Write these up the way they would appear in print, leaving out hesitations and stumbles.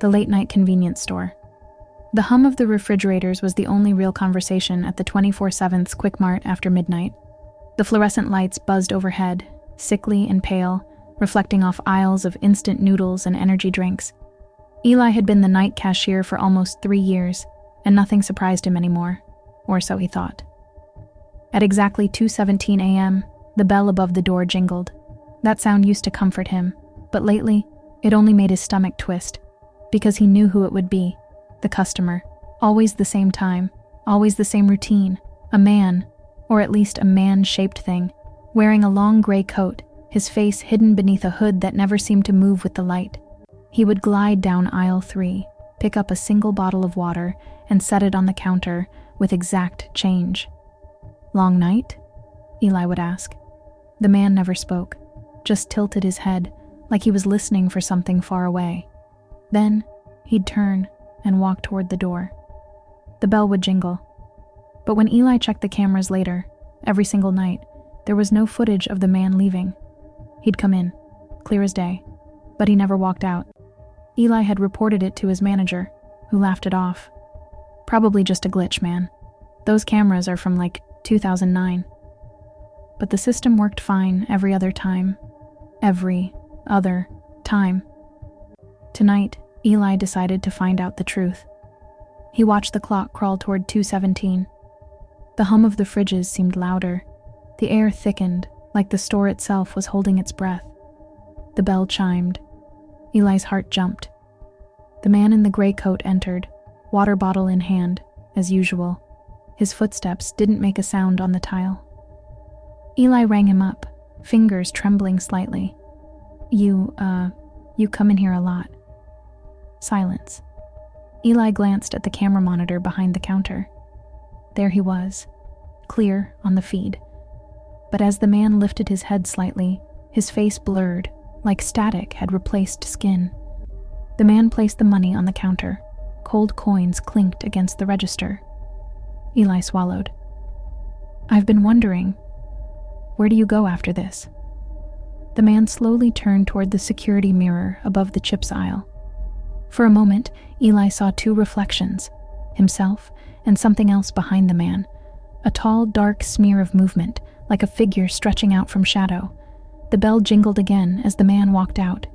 the late-night convenience store. The hum of the refrigerators was the only real conversation at the 24/7's Quick Mart after midnight. The fluorescent lights buzzed overhead, sickly and pale, reflecting off aisles of instant noodles and energy drinks. Eli had been the night cashier for almost 3 years, and nothing surprised him anymore, or so he thought. At exactly 2:17 a.m., the bell above the door jingled. That sound used to comfort him, but lately, it only made his stomach twist, because he knew who it would be. The customer, always the same time, always the same routine, a man, or at least a man-shaped thing, wearing a long gray coat, his face hidden beneath a hood that never seemed to move with the light. He would glide down aisle 3, pick up a single bottle of water, and set it on the counter with exact change. "Long night?" Eli would ask. The man never spoke, just tilted his head like he was listening for something far away. Then, he'd turn and walk toward the door. The bell would jingle. But when Eli checked the cameras later, every single night, there was no footage of the man leaving. He'd come in, clear as day, but he never walked out. Eli had reported it to his manager, who laughed it off. "Probably just a glitch, man. Those cameras are from like 2009. But the system worked fine every other time. Every other time. Tonight, Eli decided to find out the truth. He watched the clock crawl toward 2:17. The hum of the fridges seemed louder. The air thickened, like the store itself was holding its breath. The bell chimed. Eli's heart jumped. The man in the gray coat entered, water bottle in hand, as usual. His footsteps didn't make a sound on the tile. Eli rang him up, fingers trembling slightly. You come in here a lot." Silence. Eli glanced at the camera monitor behind the counter. There he was, clear on the feed. But as the man lifted his head slightly, his face blurred, like static had replaced skin. The man placed the money on the counter. Cold coins clinked against the register. Eli swallowed. "I've been wondering, where do you go after this?" The man slowly turned toward the security mirror above the chips aisle. For a moment, Eli saw 2 reflections, himself and something else behind the man, a tall, dark smear of movement, like a figure stretching out from shadow. The bell jingled again as the man walked out.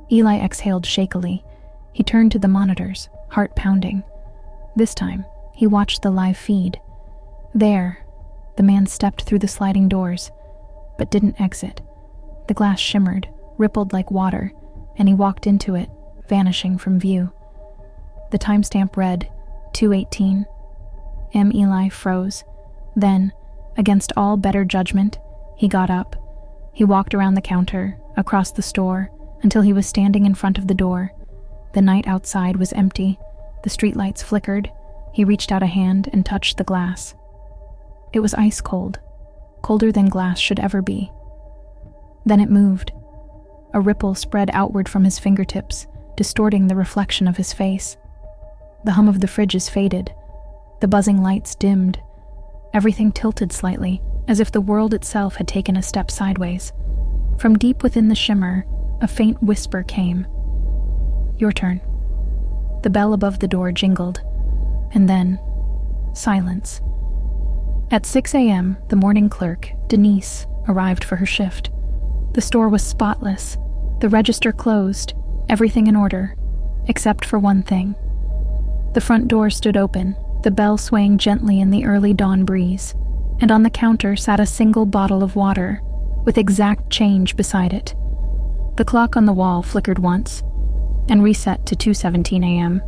Eli exhaled shakily. He turned to the monitors, heart pounding. This time, he watched the live feed. There, the man stepped through the sliding doors, but didn't exit. The glass shimmered, rippled like water, and he walked into it, vanishing from view. The timestamp read 2:18. Eli froze. Then, against all better judgment, he got up. He walked around the counter, across the store, until he was standing in front of the door. The night outside was empty. The streetlights flickered. He reached out a hand and touched the glass. It was ice cold, colder than glass should ever be. Then it moved. A ripple spread outward from his fingertips, distorting the reflection of his face. The hum of the fridges faded. The buzzing lights dimmed. Everything tilted slightly, as if the world itself had taken a step sideways. From deep within the shimmer, a faint whisper came. "Your turn." The bell above the door jingled, and then silence. At 6 a.m., the morning clerk, Denise, arrived for her shift. The store was spotless, the register closed, everything in order, except for one thing. The front door stood open, the bell swaying gently in the early dawn breeze, and on the counter sat a single bottle of water, with exact change beside it. The clock on the wall flickered once, and reset to 2:17 a.m.